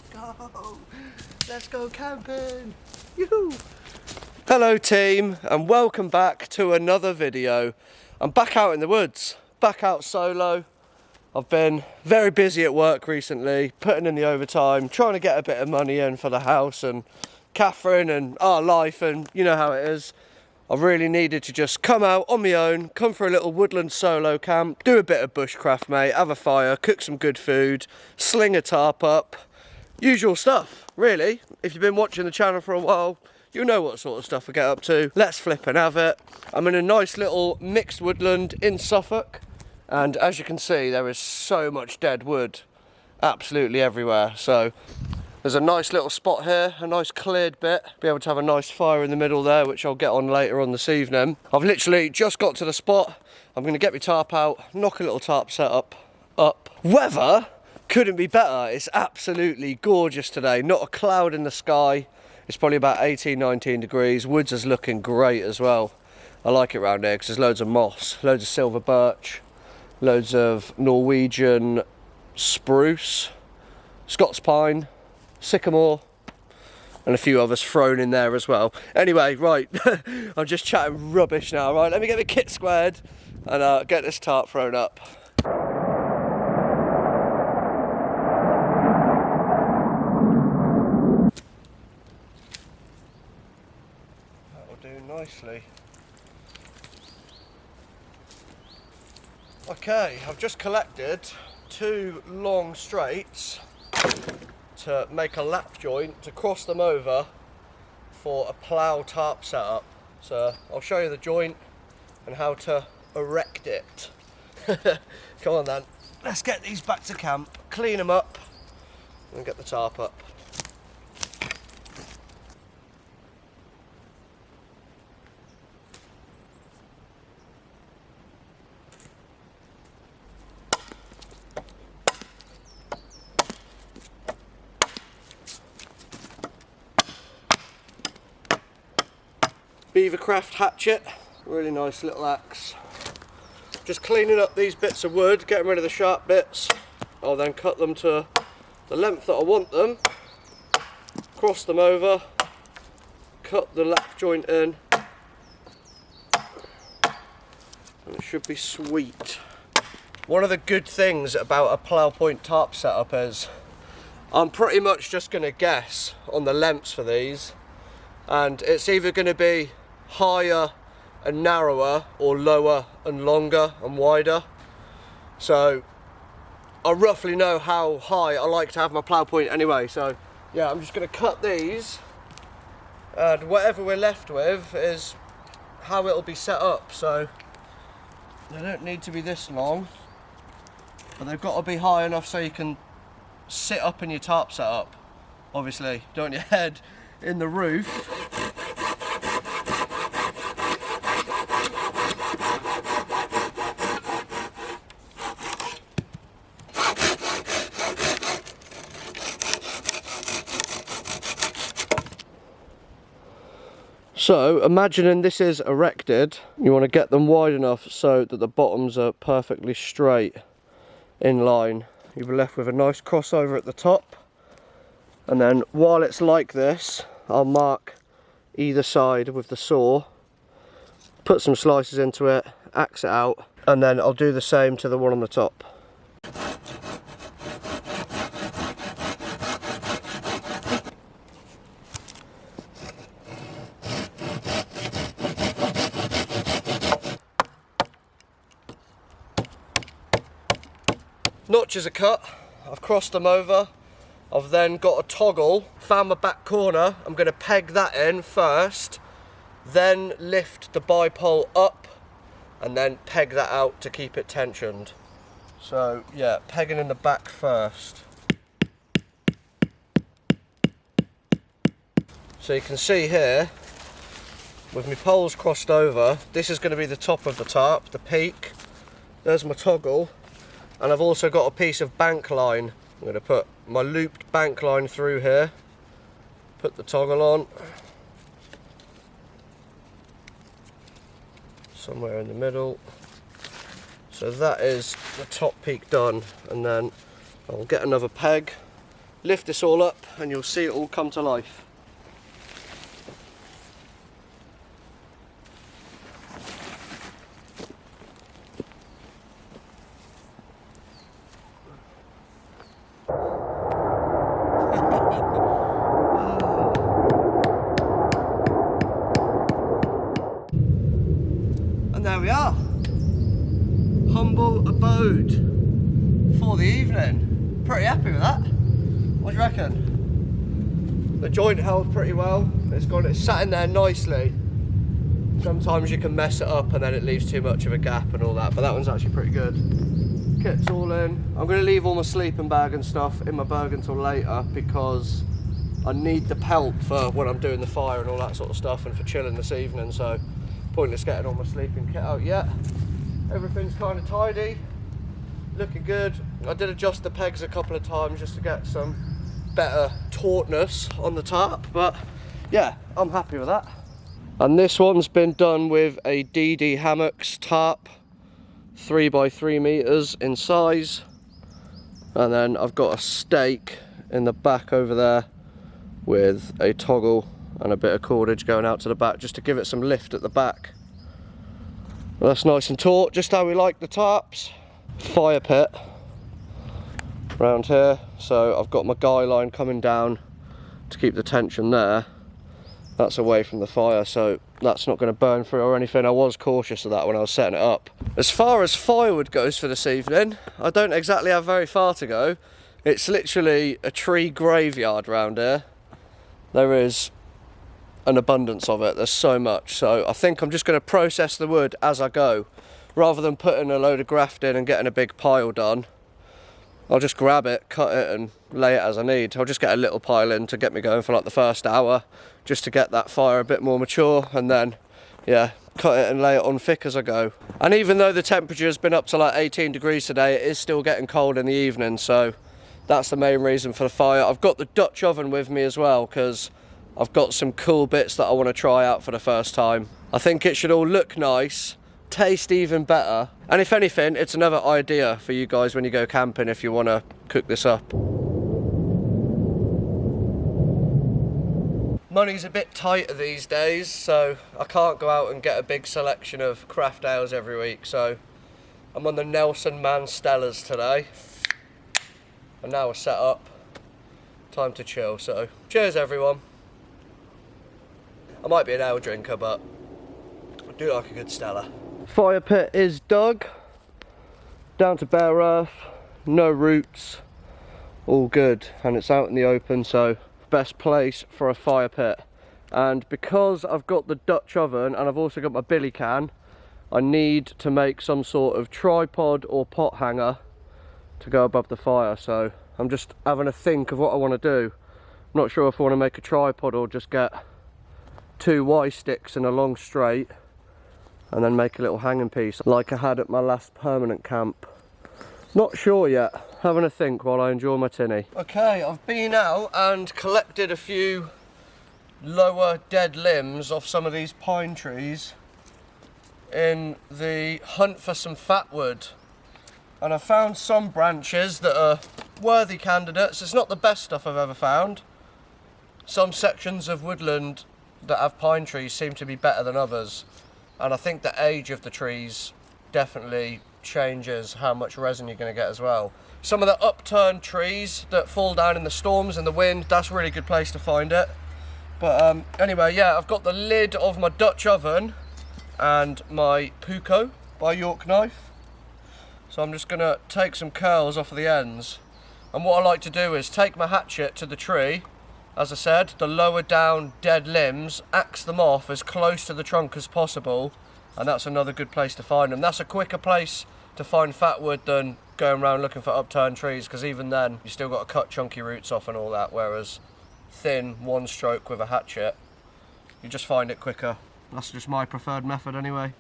Let's go! Let's go camping! Yoo-hoo! Hello team, and welcome back to another video. I'm back out in the woods, back out solo. I've been very busy at work recently, putting in the overtime, trying to get a bit of money in for the house and Catherine and our life, and you know how it is. I really needed to just come out on my own, come for a little woodland solo camp, do a bit of bushcraft, mate, have a fire, cook some good food, sling a tarp up, usual stuff, really. If you've been watching the channel for a while, you know what sort of stuff I get up to. Let's flip and have it. I'm in a nice little mixed woodland in Suffolk, and as you can see, there is so much dead wood absolutely everywhere. So there's a nice little spot here, a nice cleared bit. Be able to have a nice fire in the middle there, which I'll get on later on this evening. I've literally just got to the spot. I'm going to get my tarp out, knock a little tarp setup up. Weather couldn't be better. It's absolutely gorgeous today. Not a cloud in the sky. It's probably about 18, 19 degrees. Woods is looking great as well. I like it around here because there's loads of moss, loads of silver birch, loads of Norwegian spruce, Scots pine, sycamore, and a few others thrown in there as well. Anyway, right, I'm just chatting rubbish now. Right, let me get the kit squared and get this tarp thrown up. That'll do nicely. Okay, I've just collected 2 long straights to make a lap joint to cross them over for a plough tarp setup. So I'll show you the joint and how to erect it. Come on then, let's get these back to camp, clean them up and get the tarp up. Beavercraft hatchet, really nice little axe. Just cleaning up these bits of wood, getting rid of the sharp bits. I'll then cut them to the length that I want them, cross them over, cut the lap joint in, and it should be sweet. One of the good things about a plough point tarp setup is I'm pretty much just going to guess on the lengths for these, and it's either going to be higher and narrower or lower and longer and wider. So I roughly know how high I like to have my plough point anyway. So yeah, I'm just going to cut these, and whatever we're left with is how it'll be set up. So they don't need to be this long, but they've got to be high enough so you can sit up in your tarp setup. Obviously, don't want your head in the roof. So, imagining this is erected, you want to get them wide enough so that the bottoms are perfectly straight in line. You'll be left with a nice crossover at the top, and then while it's like this, I'll mark either side with the saw, put some slices into it, axe it out, and then I'll do the same to the one on the top. Notches are cut, I've crossed them over, I've then got a toggle, found my back corner, I'm going to peg that in first, then lift the bipole up and then peg that out to keep it tensioned. So yeah, pegging in the back first. So you can see here, with my poles crossed over, this is going to be the top of the tarp, the peak. There's my toggle. And I've also got a piece of bank line. I'm going to put my looped bank line through here, put the toggle on, somewhere in the middle. So that is the top peak done, and then I'll get another peg, lift this all up and you'll see it all come to life. And there we are. Humble abode for the evening. Pretty happy with that. What do you reckon? The joint held pretty well. It's sat in there nicely. Sometimes you can mess it up and then it leaves too much of a gap and all that, but that one's actually pretty good. Kit's all in. I'm going to leave all my sleeping bag and stuff in my bag until later because I need the pelt for when I'm doing the fire and all that sort of stuff and for chilling this evening, so pointless getting all my sleeping kit out yet. Everything's kind of tidy, looking good. I did adjust the pegs a couple of times just to get some better tautness on the tarp, but yeah, I'm happy with that. And this one's been done with a DD Hammocks tarp, 3 by 3 meters in size, and then I've got a stake in the back over there with a toggle and a bit of cordage going out to the back just to give it some lift at the back. Well, that's nice and taut, just how we like the tarps. Fire pit around here, so I've got my guy line coming down to keep the tension there. That's away from the fire, so that's not going to burn through or anything. I was cautious of that when I was setting it up. As far as firewood goes for this evening, I don't exactly have very far to go. It's literally a tree graveyard round here. There is an abundance of it, there's so much, so I think I'm just going to process the wood as I go. Rather than putting a load of graft in and getting a big pile done, I'll just grab it, cut it and lay it as I need. I'll just get a little pile in to get me going for like the first hour, just to get that fire a bit more mature, and then yeah, cut it and lay it on thick as I go. And even though the temperature has been up to like 18 degrees today, it is still getting cold in the evening, so that's the main reason for the fire. I've got the Dutch oven with me as well because I've got some cool bits that I want to try out for the first time. I think it should all look nice, taste even better, and if anything, it's another idea for you guys when you go camping if you want to cook this up. Money's a bit tighter these days, so I can't go out and get a big selection of craft ales every week, so I'm on the Nelson Man Stellas today, and now we're set up, time to chill. So cheers everyone. I might be an ale drinker, but I do like a good Stella. Fire pit is dug, down to bare earth, no roots, all good, and it's out in the open, so best place for a fire pit. And because I've got the Dutch oven and I've also got my billy can, I need to make some sort of tripod or pot hanger to go above the fire, so I'm just having a think of what I want to do. I'm not sure if I want to make a tripod or just get 2 Y sticks and a long straight and then make a little hanging piece like I had at my last permanent camp. Not sure yet, having a think while I enjoy my tinny. Okay, I've been out and collected a few lower dead limbs off some of these pine trees in the hunt for some fat wood. And I found some branches that are worthy candidates. It's not the best stuff I've ever found. Some sections of woodland that have pine trees seem to be better than others. And I think the age of the trees definitely changes how much resin you're going to get as well. Some of the upturned trees that fall down in the storms and the wind, that's a really good place to find it. But anyway, yeah, I've got the lid of my Dutch oven and my Puko by York Knife. So I'm just going to take some curls off of the ends. And what I like to do is take my hatchet to the tree, as I said, the lower down dead limbs, axe them off as close to the trunk as possible, and that's another good place to find them. That's a quicker place to find fat wood than going around looking for upturned trees, because even then you still got to cut chunky roots off and all that, whereas thin one stroke with a hatchet, you just find it quicker. That's just my preferred method anyway.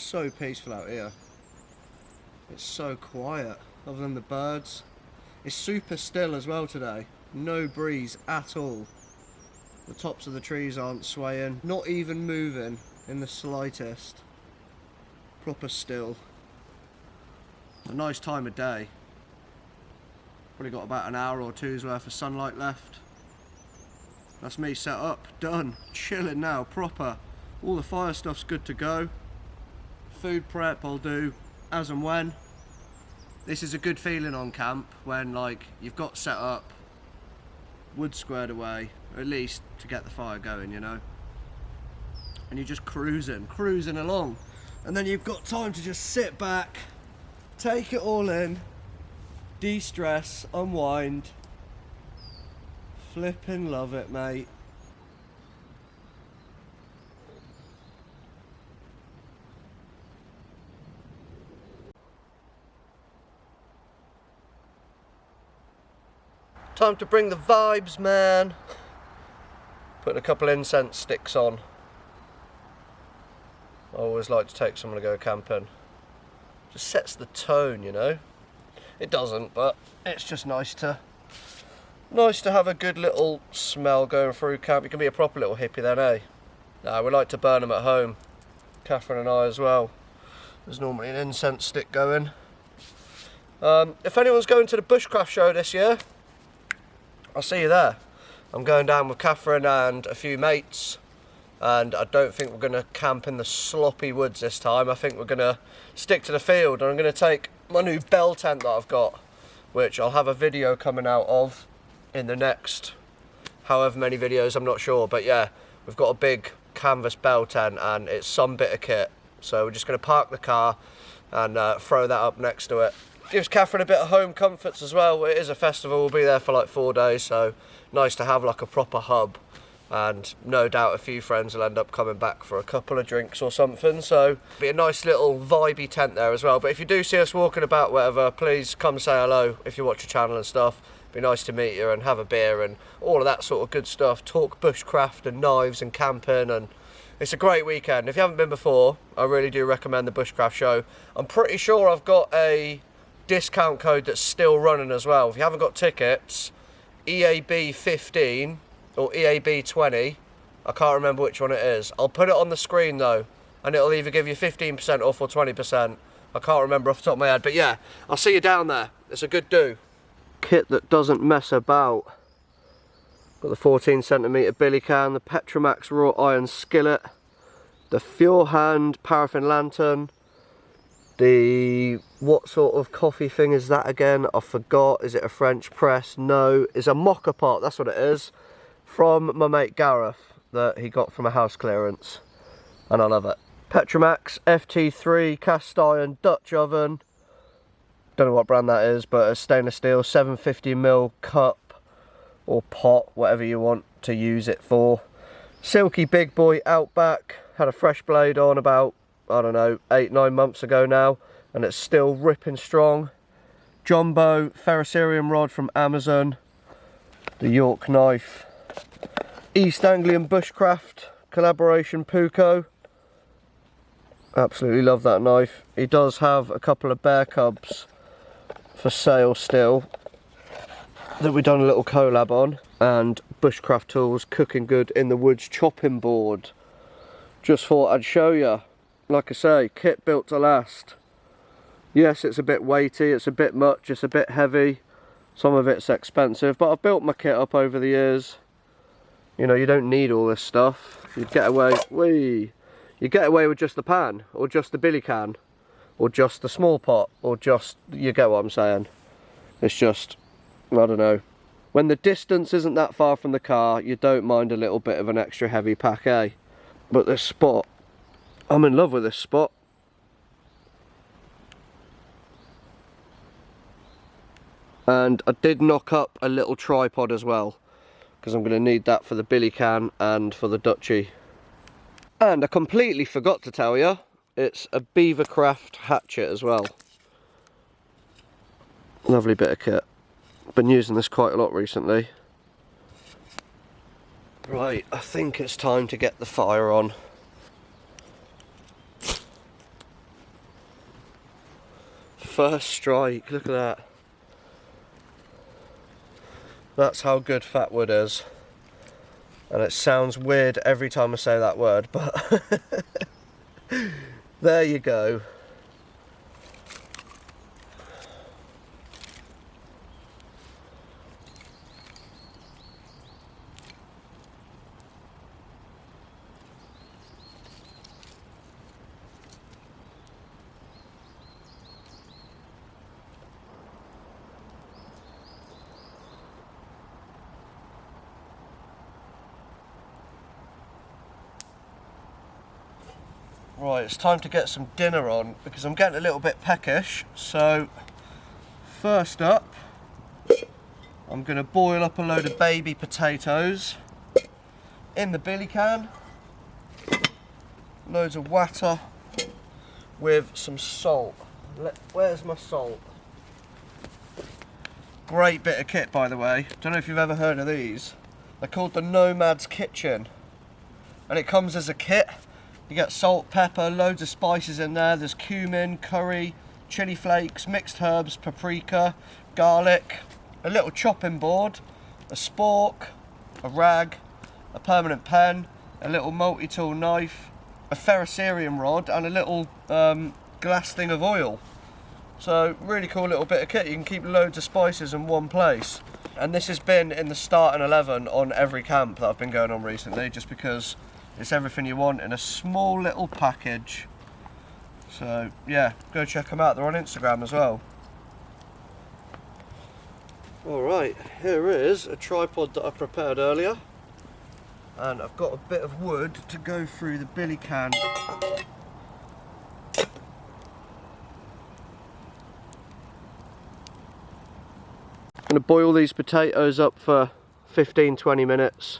so peaceful out here. It's so quiet, other than the birds. It's super still as well today. No breeze at all. The tops of the trees aren't swaying, not even moving in the slightest. Proper still. A nice time of day. Probably got about an hour or two's worth of sunlight left. That's me set up, done, chilling now, proper. All the fire stuff's good to go. Food prep I'll do as and when. This is a good feeling on camp when like you've got set up, wood squared away, or at least to get the fire going, you know. And you're just cruising along. And then you've got time to just sit back, take it all in, de-stress, unwind. Flipping love it, mate. Time to bring the vibes, man. Putting a couple incense sticks on. I always like to take someone to go camping. Just sets the tone, you know. It doesn't, but it's just nice to have a good little smell going through camp. You can be a proper little hippie then, eh? Nah, we like to burn them at home. Catherine and I as well. There's normally an incense stick going. If anyone's going to the Bushcraft show this year, I'll see you there. I'm going down with Catherine and a few mates, and I don't think we're going to camp in the sloppy woods this time. I think we're going to stick to the field, and I'm going to take my new bell tent that I've got, which I'll have a video coming out of in the next however many videos, I'm not sure, but yeah, we've got a big canvas bell tent and it's some bit of kit, so we're just going to park the car and throw that up next to it. Gives Catherine a bit of home comforts as well. It is a festival, we'll be there for like 4 days, so nice to have like a proper hub, and no doubt a few friends will end up coming back for a couple of drinks or something, so be a nice little vibey tent there as well. But if you do see us walking about whatever, please come say hello if you watch the channel and stuff. Be nice to meet you and have a beer and all of that sort of good stuff. Talk bushcraft and knives and camping, and it's a great weekend. If you haven't been before, I really do recommend the Bushcraft show. I'm pretty sure I've got a discount code that's still running as well. If you haven't got tickets, EAB 15 or EAB 20, I can't remember which one it is. I'll put it on the screen though, and it'll either give you 15% off or 20%. I can't remember off the top of my head, but yeah, I'll see you down there. It's a good do. Kit that doesn't mess about. Got the 14cm billy can, the Petromax wrought iron skillet, the fuel hand paraffin lantern, the what sort of coffee thing is that again? I forgot. Is it a French press? No, it's a mocha pot, that's what it is, from my mate Gareth that he got from a house clearance, and I love it. Petromax FT3 cast iron Dutch oven. Don't know what brand that is, but a stainless steel 750ml cup or pot, whatever you want to use it for. Silky Big Boy Outback, had a fresh blade on about, I don't know, 8-9 months ago now, and it's still ripping strong. Jumbo ferrocerium rod from Amazon, the York knife. East Anglian Bushcraft collaboration Puko. Absolutely love that knife. He does have a couple of bear cubs for sale still that we've done a little collab on, and Bushcraft tools, cooking good in the woods chopping board. Just thought I'd show you. Like I say, kit built to last. Yes, it's a bit weighty, it's a bit much, it's a bit heavy, some of it's expensive, but I've built my kit up over the years. You know, you don't need all this stuff. You'd get away, you get away with just the pan, or just the billy can, or just the small pot, or just, you get what I'm saying. It's just, I don't know. When the distance isn't that far from the car, you don't mind a little bit of an extra heavy pack, eh? But this spot, I'm in love with this spot. And I did knock up a little tripod as well, because I'm going to need that for the billy can and for the Dutchie. And I completely forgot to tell you, it's a Beavercraft hatchet as well. Lovely bit of kit. Been using this quite a lot recently. Right, I think it's time to get the fire on. First strike, look at that. That's how good fat wood is. And it sounds weird every time I say that word, but there you go. Right, it's time to get some dinner on because I'm getting a little bit peckish. So, first up, I'm going to boil up a load of baby potatoes in the billy can. Loads of water with some salt. Where's my salt? Great bit of kit, by the way. Don't know if you've ever heard of these. They're called the Nomad's Kitchen. And it comes as a kit. You get salt, pepper, loads of spices in there. There's cumin, curry, chili flakes, mixed herbs, paprika, garlic, a little chopping board, a spork, a rag, a permanent pen, a little multi-tool knife, a ferrocerium rod, and a little glass thing of oil. So really cool little bit of kit. You can keep loads of spices in one place. And this has been in the start and 11 on every camp that I've been going on recently, just because it's everything you want in a small little package. So yeah, go check them out. They're on Instagram as well. Alright, here is a tripod that I prepared earlier. And I've got a bit of wood to go through the billy can. I'm going to boil these potatoes up for 15-20 minutes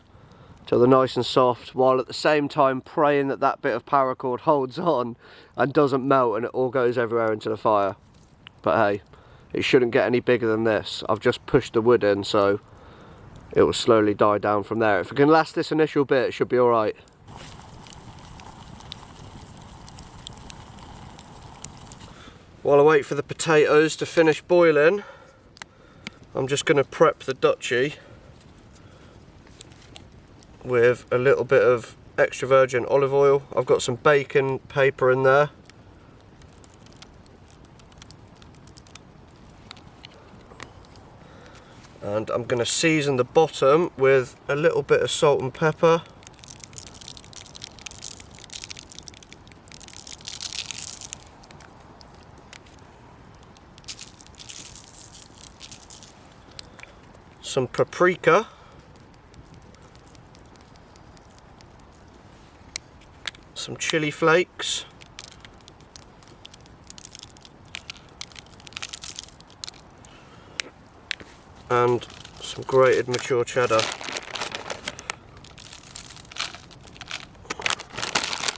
till they're nice and soft, while at the same time praying that that bit of paracord holds on and doesn't melt and it all goes everywhere into the fire. But hey, it shouldn't get any bigger than this. I've just pushed the wood in, so it will slowly die down from there. If it can last this initial bit, it should be alright. While I wait for the potatoes to finish boiling, I'm just going to prep the duchy with a little bit of extra virgin olive oil. I've got some baking paper in there. And I'm going to season the bottom with a little bit of salt and pepper. Some paprika. Some chili flakes. And some grated mature cheddar.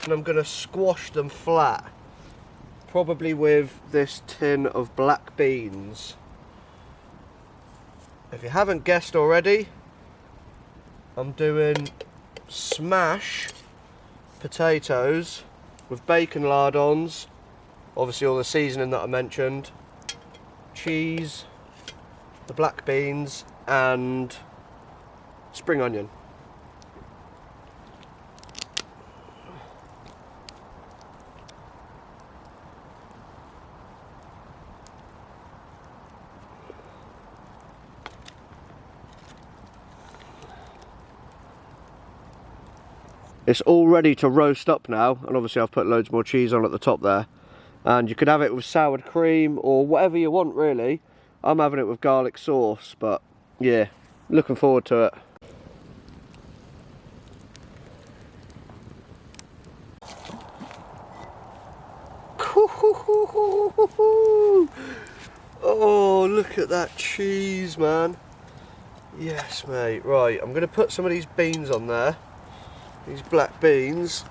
And I'm going to squash them flat, probably with this tin of black beans. If you haven't guessed already, I'm doing smash potatoes with bacon lardons, obviously all the seasoning that I mentioned, cheese, the black beans and spring onion. It's all ready to roast up now, and obviously I've put loads more cheese on at the top there. And you could have it with sour cream or whatever you want really. I'm having it with garlic sauce, but yeah, looking forward to it. Oh, look at that cheese, man. Yes, mate. Right, I'm going to put some of these beans on there. These black beans.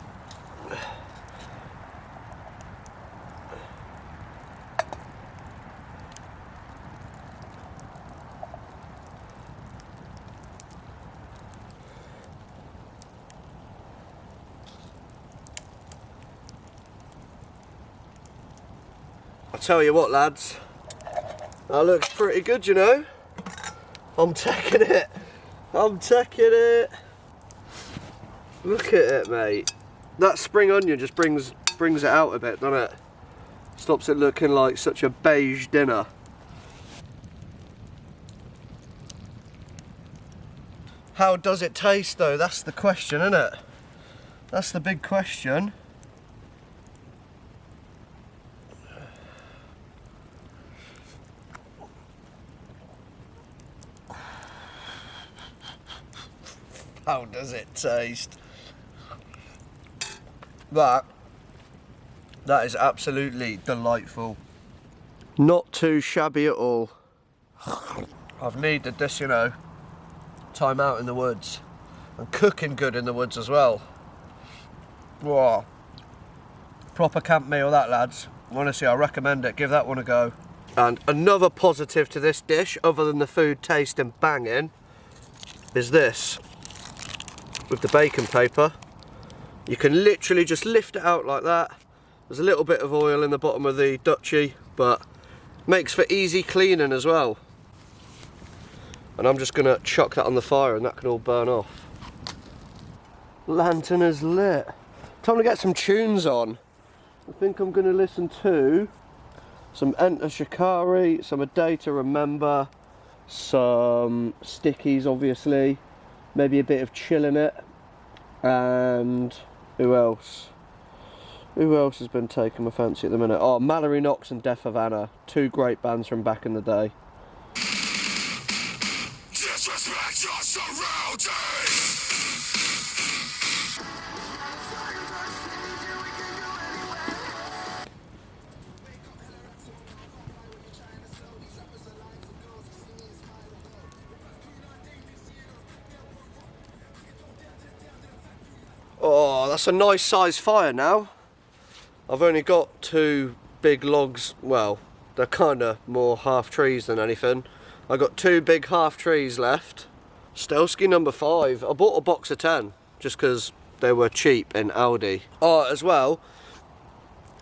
I tell you what, lads, that looks pretty good, you know. I'm taking it. I'm taking it. Look at it, mate. That spring onion just brings it out a bit, doesn't it? Stops it looking like such a beige dinner. How does it taste though? That's the question, isn't it? That's the big question. How does it taste? That is absolutely delightful. Not too shabby at all. I've needed this, you know. Time out in the woods. And cooking good in the woods as well. Wow. Proper camp meal that, lads. Honestly, I recommend it. Give that one a go. And another positive to this dish, other than the food tasting banging, is this. With the baking paper, you can literally just lift it out like that. There's a little bit of oil in the bottom of the Dutchie, but makes for easy cleaning as well. And I'm just gonna chuck that on the fire and that can all burn off. Lantern is lit. Time to get some tunes on. I think I'm gonna listen to some Enter Shikari, some A Day to Remember, some Stickies obviously, maybe a bit of Chill in it, and who else? Who else has been taking my fancy at the minute? Oh, Mallory Knox and Death of Anna, two great bands from back in the day. Disrespect your surroundings. Oh, that's a nice size fire now. I've only got two big logs, well, they're kind of more half trees than anything. I got two big half trees left. Stelsky number 5. I bought a box of 10 just because they were cheap in Aldi. Oh, as well,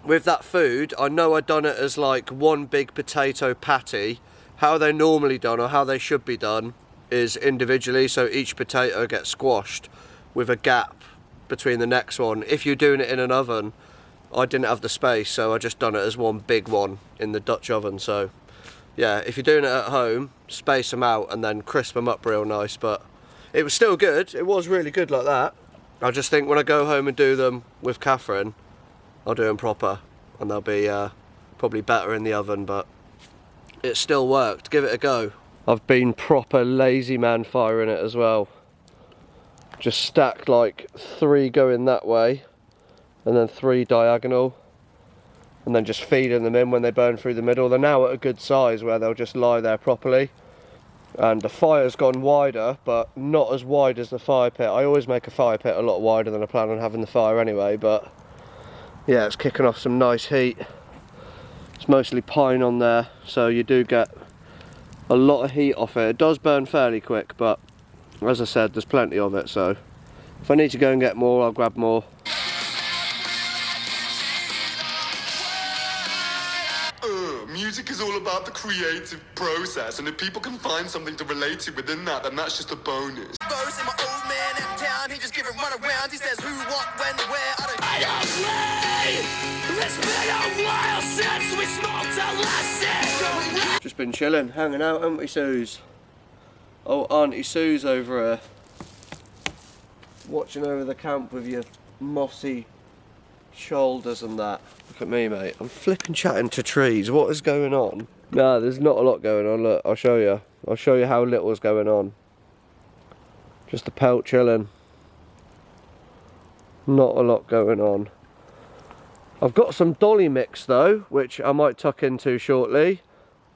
with that food, I know I'd done it as like one big potato patty. How they're normally done, or how they should be done, is individually, so each potato gets squashed with a gap between the next one. If you're doing it in an oven, I didn't have the space, so I just done it as one big one in the Dutch oven. So yeah, if you're doing it at home, space them out and then crisp them up real nice. But it was still good. It was really good like that. I just think when I go home and do them with Catherine, I'll do them proper and they'll be probably better in the oven, but it still worked. Give it a go. I've been proper lazy man firing it as well. Just stacked like 3 going that way and then 3 diagonal, and then just feeding them in when they burn through the middle. They're now at a good size where they'll just lie there properly. And the fire's gone wider, but not as wide as the fire pit. I always make a fire pit a lot wider than I plan on having the fire anyway, but yeah, it's kicking off some nice heat. It's mostly pine on there, so you do get a lot of heat off it. It does burn fairly quick, but as I said, there's plenty of it, so if I need to go and get more, I'll grab more. Music is all about the creative process, and if people can find something to relate to within that, then that's just a bonus. Verse in my old man in town, he just give it run around. He says who, what, when, where. I don't play. It's been a while since we smoked a last. Just been chilling, hanging out, haven't we, Suze? Oh, Auntie Suze over here, watching over the camp with your mossy shoulders and that. Look at me, mate. I'm flipping chatting to trees. What is going on? No, there's not a lot going on. Look, I'll show you. I'll show you how little is going on. Just the pelt chilling. Not a lot going on. I've got some dolly mix though, which I might tuck into shortly.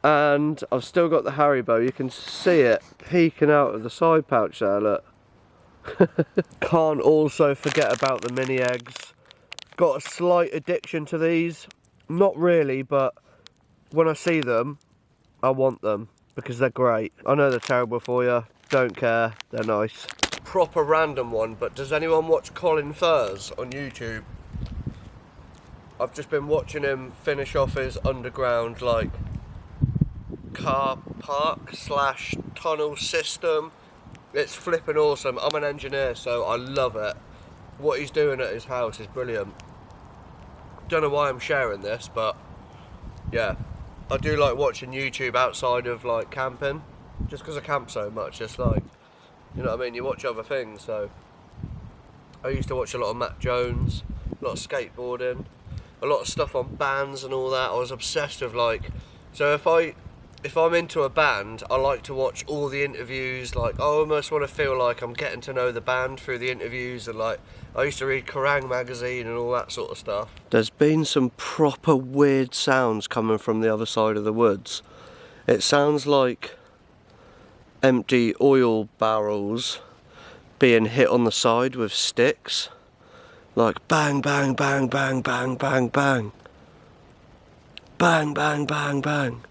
And I've still got the Haribo. You can see it peeking out of the side pouch there, look. Can't also forget about the mini eggs. Got a slight addiction to these. Not really, but when I see them, I want them because they're great. I know they're terrible for you. Don't care. They're nice. Proper random one, but does anyone watch Colin Furze on YouTube? I've just been watching him finish off his underground like car park slash tunnel system. It's flipping awesome. I'm an engineer, so I love it. What he's doing at his house is brilliant. Don't know why I'm sharing this, but yeah, I do like watching YouTube outside of like camping, just because I camp so much. It's like, you know what I mean, you watch other things. So I used to watch a lot of Matt Jones, a lot of skateboarding, a lot of stuff on bands and all that. I was obsessed with like, so if I'm into a band, I like to watch all the interviews. Like, I almost want to feel like I'm getting to know the band through the interviews, and like, I used to read Kerrang magazine and all that sort of stuff. There's been some proper weird sounds coming from the other side of the woods. It sounds like empty oil barrels being hit on the side with sticks. Like bang, bang, bang, bang, bang, bang, bang. Bang, bang, bang, bang.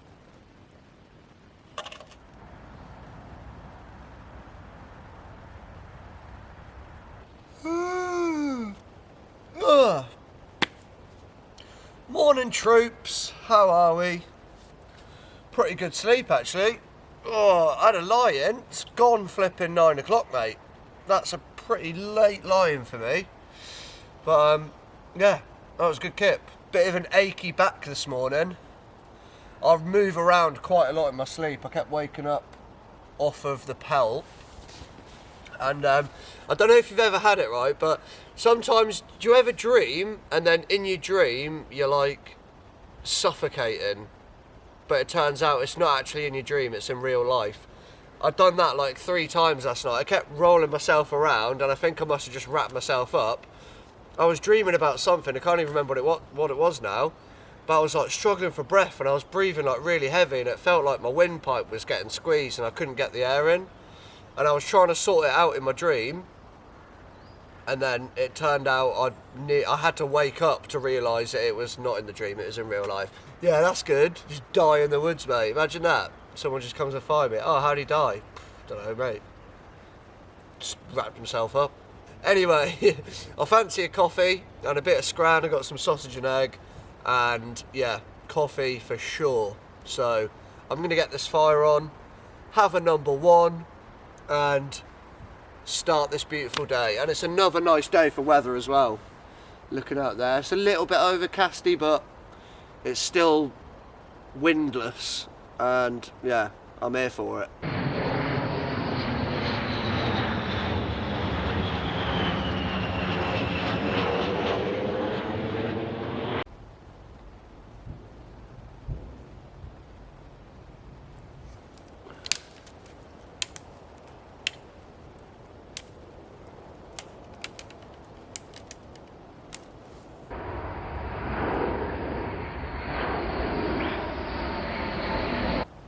Morning troops, how are we? Pretty good sleep actually. Oh, I had a lie-in. It's gone flipping 9 o'clock, mate. That's a pretty late lie-in for me. But yeah, that was a good kip. Bit of an achy back this morning. I move around quite a lot in my sleep. I kept waking up off of the pelt. And I don't know if you've ever had it, right, but sometimes, do you ever dream and then in your dream you're like suffocating, but it turns out it's not actually in your dream, it's in real life? I'd done that like 3 times last night. I kept rolling myself around and I think I must have just wrapped myself up. I was dreaming about something, I can't even remember what it was now, but I was like struggling for breath and I was breathing like really heavy and it felt like my windpipe was getting squeezed and I couldn't get the air in. And I was trying to sort it out in my dream, and then it turned out I had to wake up to realise that it was not in the dream, it was in real life. Yeah, that's good. Just die in the woods, mate. Imagine that. Someone just comes and find me. Oh, how'd he die? Don't know, mate. Just wrapped himself up. Anyway, I fancy a coffee and a bit of scran. I got some sausage and egg, and yeah, coffee for sure. So I'm going to get this fire on, have a number one, and start this beautiful day. And it's another nice day for weather as well. Looking out there, it's a little bit overcasty, but it's still windless, and yeah, I'm here for it.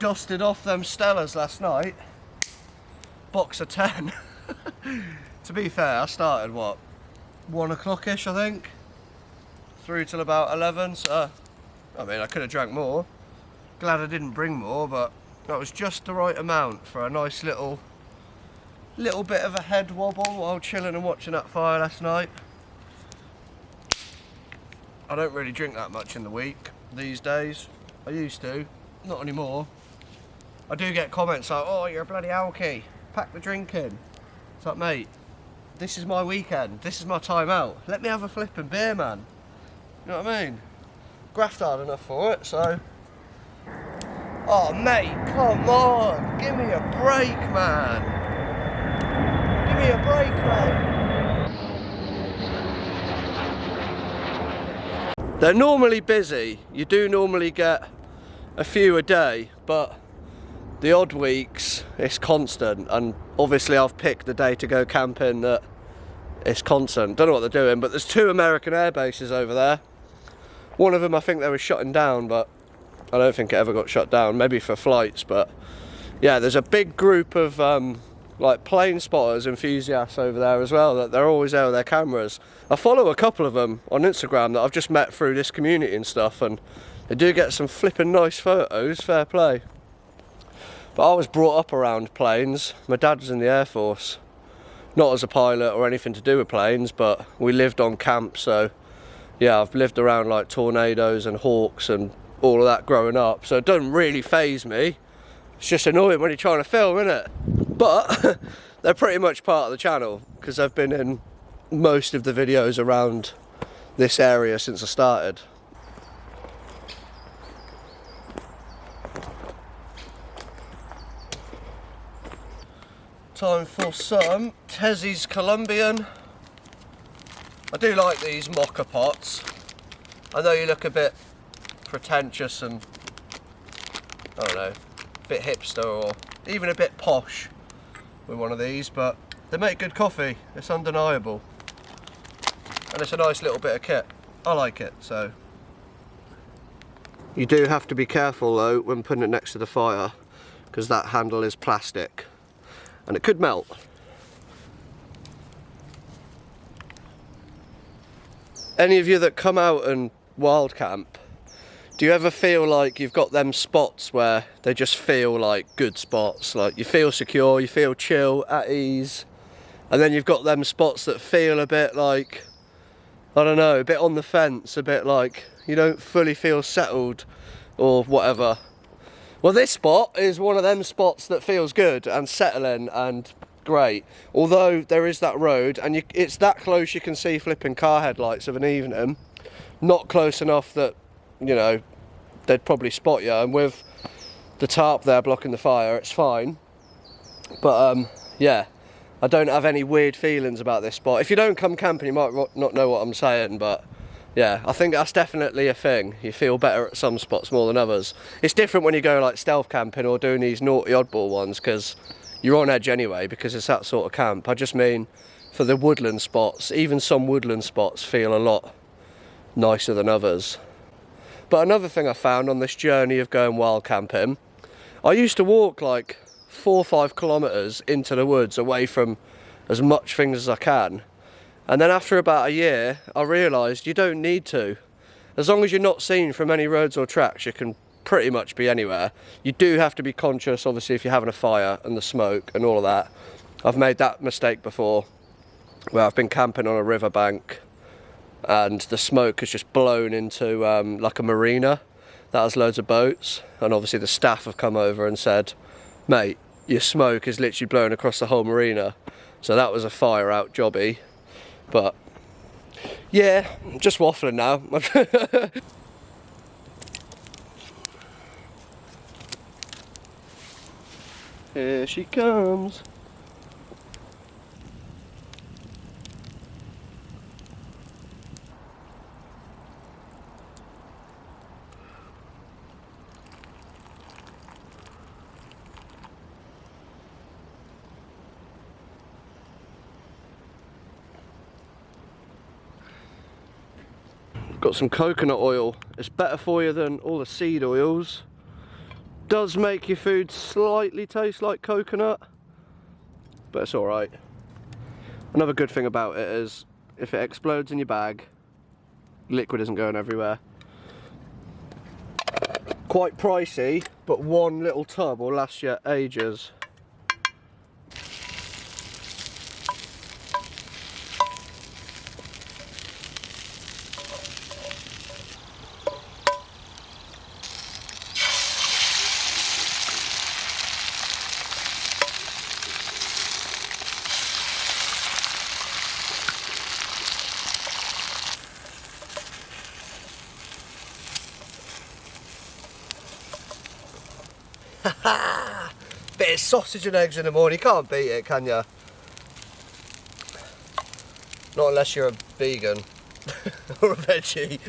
Dusted off them Stellas last night. Box of 10. To be fair, I started what, 1 o'clock-ish I think, through till about 11, so I mean I could have drank more. Glad I didn't bring more, but that was just the right amount for a nice little bit of a head wobble while chilling and watching that fire last night. I don't really drink that much in the week these days. I used to, not anymore. I do get comments like, oh, you're a bloody alky, pack the drink in. It's like, mate, this is my weekend, this is my time out. Let me have a flipping beer, man. You know what I mean? Graft hard enough for it, so. Oh, mate, come on, give me a break, man. Give me a break, mate. They're normally busy. You do normally get a few a day, but the odd weeks it's constant, and obviously I've picked the day to go camping that it's constant. Don't know what they're doing, but there's 2 American air bases over there. One of them I think they were shutting down, but I don't think it ever got shut down, maybe for flights. But yeah, there's a big group of like plane spotters enthusiasts over there as well, that they're always there with their cameras. I follow a couple of them on Instagram that I've just met through this community and stuff, and they do get some flipping nice photos, fair play. But I was brought up around planes. My dad was in the Air Force. Not as a pilot or anything to do with planes, but we lived on camp, so yeah, I've lived around like tornadoes and hawks and all of that growing up, so it doesn't really faze me. It's just annoying when you're trying to film, isn't it? But they're pretty much part of the channel because I've been in most of the videos around this area since I started. Time for some Tezzy's Colombian. I do like these mocha pots. I know you look a bit pretentious and, I don't know, a bit hipster or even a bit posh with one of these, but they make good coffee, it's undeniable. And it's a nice little bit of kit. I like it, so. You do have to be careful though when putting it next to the fire, because that handle is plastic and it could melt. Any of you that come out and wild camp, do you ever feel like you've got them spots where they just feel like good spots? Like you feel secure, you feel chill, at ease, and then you've got them spots that feel a bit like, I don't know, a bit on the fence, a bit like you don't fully feel settled or whatever. Well, this spot is one of them spots that feels good and settling and great. Although there is that road and it's that close you can see flipping car headlights of an evening. Not close enough that, you know, they'd probably spot you. And with the tarp there blocking the fire, it's fine. But yeah, I don't have any weird feelings about this spot. If you don't come camping, you might not know what I'm saying, but yeah, I think that's definitely a thing. You feel better at some spots more than others. It's different when you go like stealth camping or doing these naughty oddball ones, because you're on edge anyway, because it's that sort of camp. I just mean for the woodland spots, even some woodland spots feel a lot nicer than others. But another thing I found on this journey of going wild camping, I used to walk like 4 or 5 kilometres into the woods away from as much things as I can. And then after about a year, I realised you don't need to. As long as you're not seen from any roads or tracks, you can pretty much be anywhere. You do have to be conscious, obviously, if you're having a fire and the smoke and all of that. I've made that mistake before, where I've been camping on a riverbank and the smoke has just blown into like a marina that has loads of boats. And obviously the staff have come over and said, mate, your smoke is literally blowing across the whole marina. So that was a fire out jobby. But yeah, I'm just waffling now. Here she comes. Got some coconut oil. It's better for you than all the seed oils. Does make your food slightly taste like coconut, but it's alright. Another good thing about it is if it explodes in your bag, liquid isn't going everywhere. Quite pricey, but one little tub will last you ages. Bit of sausage and eggs in the morning, you can't beat it, can you? Not unless you're a vegan or a veggie.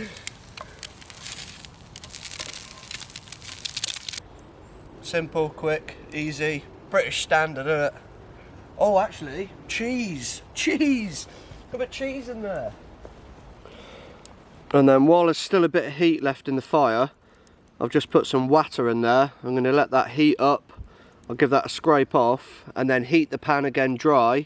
Simple, quick, easy, British standard, isn't it? Oh, actually, cheese, cheese. Got a bit of cheese in there. And then while there's still a bit of heat left in the fire, I've just put some water in there. I'm going to let that heat up. I'll give that a scrape off and then heat the pan again dry.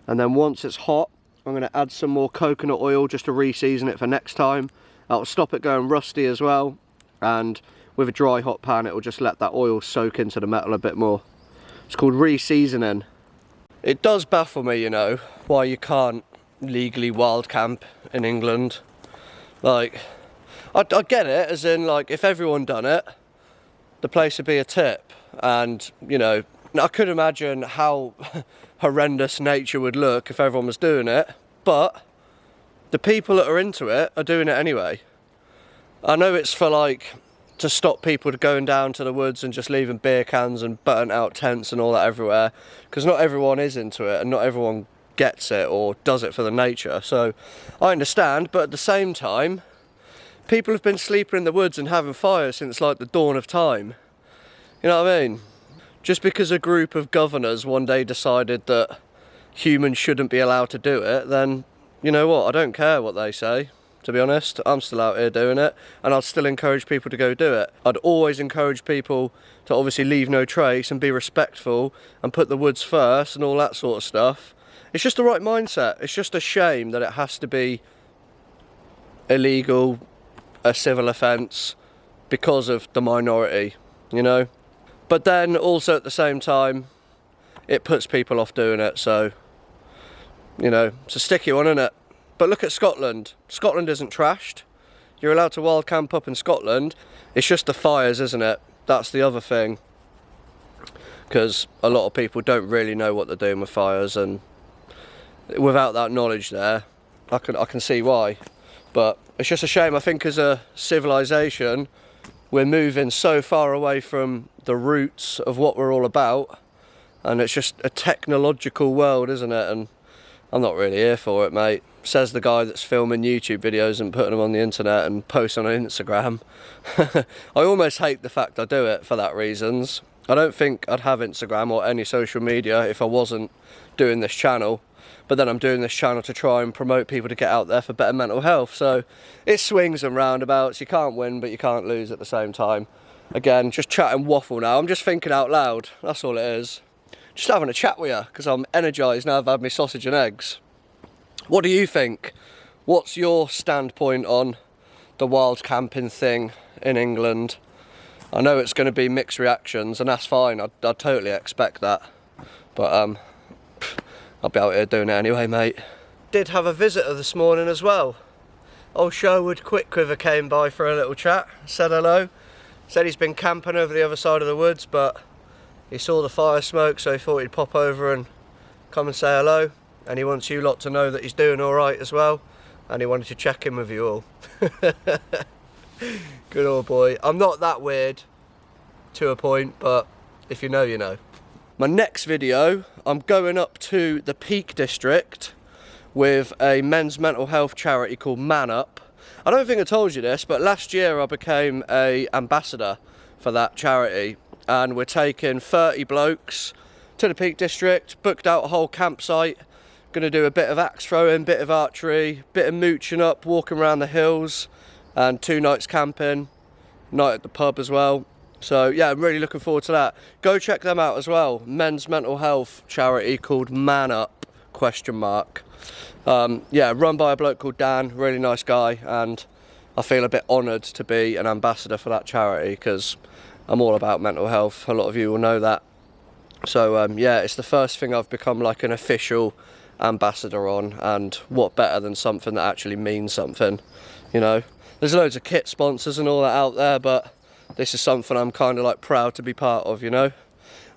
And then once it's hot, I'm going to add some more coconut oil just to re-season it for next time. That'll stop it going rusty as well. And with a dry hot pan, it will just let that oil soak into the metal a bit more. It's called re-seasoning. It does baffle me, you know, why you can't legally wild camp in England. Like, I get it, as in, like, if everyone done it, the place would be a tip. And, you know, I could imagine how horrendous nature would look if everyone was doing it, but the people that are into it are doing it anyway. I know it's for, like, to stop people going down to the woods and just leaving beer cans and burnt out tents and all that everywhere, because not everyone is into it and not everyone gets it or does it for the nature. So I understand, but at the same time, people have been sleeping in the woods and having fires since like the dawn of time. You know what I mean? Just because a group of governors one day decided that humans shouldn't be allowed to do it, then you know what, I don't care what they say. To be honest, I'm still out here doing it, and I'd still encourage people to go do it. I'd always encourage people to obviously leave no trace and be respectful and put the woods first and all that sort of stuff. It's just the right mindset. It's just a shame that it has to be illegal, a civil offence, because of the minority, you know? But then also at the same time, it puts people off doing it, so, you know, it's a sticky one, isn't it? But look at Scotland. Scotland isn't trashed. You're allowed to wild camp up in Scotland. It's just the fires, isn't it? That's the other thing. Because a lot of people don't really know what they're doing with fires, and without that knowledge there, I can see why. But it's just a shame. I think as a civilization, we're moving so far away from the roots of what we're all about, and it's just a technological world, isn't it? And I'm not really here for it, mate. Says the guy that's filming YouTube videos and putting them on the internet and posting on Instagram. I almost hate the fact I do it for that reasons. I don't think I'd have Instagram or any social media if I wasn't doing this channel. But then I'm doing this channel to try and promote people to get out there for better mental health. So it swings and roundabouts. You can't win, but you can't lose at the same time. Again, just chatting waffle now. I'm just thinking out loud. That's all it is. Just having a chat with you because I'm energised now I've had my sausage and eggs. What do you think? What's your standpoint on the wild camping thing in England? I know it's going to be mixed reactions, and that's fine. I'd totally expect that. But I'll be out here doing it anyway, mate. Did have a visitor this morning as well. Old Sherwood Quickquiver came by for a little chat, said hello. Said he's been camping over the other side of the woods, but he saw the fire smoke, so he thought he'd pop over and come and say hello. And he wants you lot to know that he's doing all right as well, and he wanted to check in with you all. Good old boy. I'm not that weird, to a point, but if you know, you know. My next video, I'm going up to the Peak District with a men's mental health charity called Man Up. I don't think I told you this, but last year I became an ambassador for that charity, and we're taking 30 blokes to the Peak District, booked out a whole campsite. Going to do a bit of axe throwing, bit of archery, bit of mooching up, walking around the hills, and 2 nights camping, night at the pub as well. So yeah, I'm really looking forward to that. Go check them out as well. Men's mental health charity called Man Up, ? Yeah, run by a bloke called Dan, really nice guy, and I feel a bit honoured to be an ambassador for that charity because I'm all about mental health. A lot of you will know that. So yeah, it's the first thing I've become like an official ambassador on, and what better than something that actually means something, you know. There's loads of kit sponsors and all that out there, but this is something I'm kind of like proud to be part of, you know.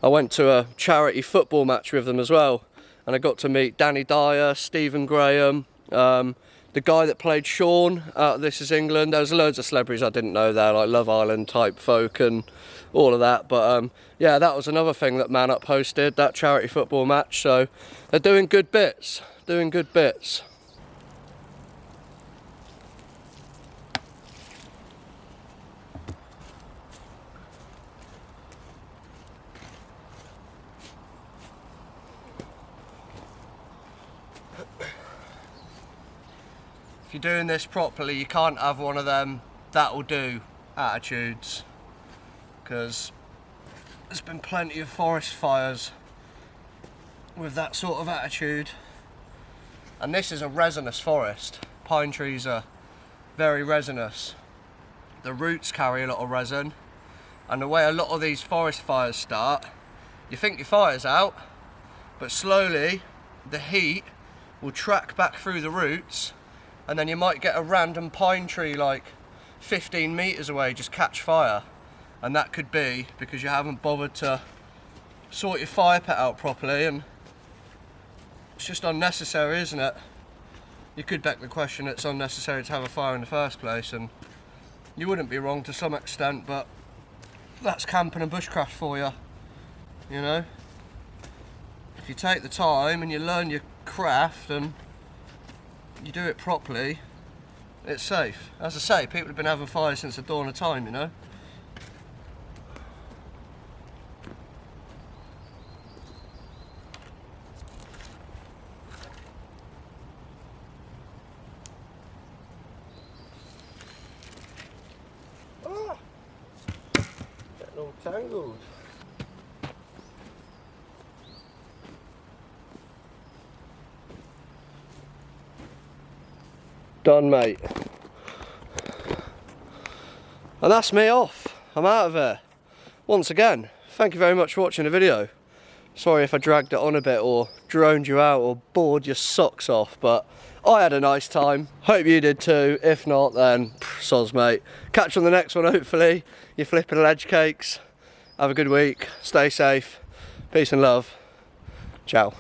I went to a charity football match with them as well, and I got to meet Danny Dyer, Stephen Graham, the guy that played Sean out This Is England. There was loads of celebrities I didn't know there, like Love Island type folk and all of that. But yeah, that was another thing that Man Up hosted, that charity football match. So they're doing good bits, doing good bits. If you're doing this properly, you can't have one of them that'll do attitudes, because there's been plenty of forest fires with that sort of attitude. And this is a resinous forest. Pine trees are very resinous. The roots carry a lot of resin, and the way a lot of these forest fires start, you think your fire's out, but slowly the heat will track back through the roots and then you might get a random pine tree like 15 metres away just catch fire, and that could be because you haven't bothered to sort your fire pit out properly, and it's just unnecessary, isn't it? You could beg the question, it's unnecessary to have a fire in the first place, and you wouldn't be wrong to some extent, but that's camping and bushcraft for you, you know? If you take the time and you learn your craft and you do it properly, it's safe. As I say, people have been having fires since the dawn of time, you know? Getting all tangled. Done, mate. And that's me off. I'm out of here. Once again, thank you very much for watching the video. Sorry if I dragged it on a bit or droned you out or bored your socks off, but I had a nice time. Hope you did too. If not, then soz, mate. Catch you on the next one, hopefully. You're flipping ledge cakes. Have a good week. Stay safe. Peace and love. Ciao.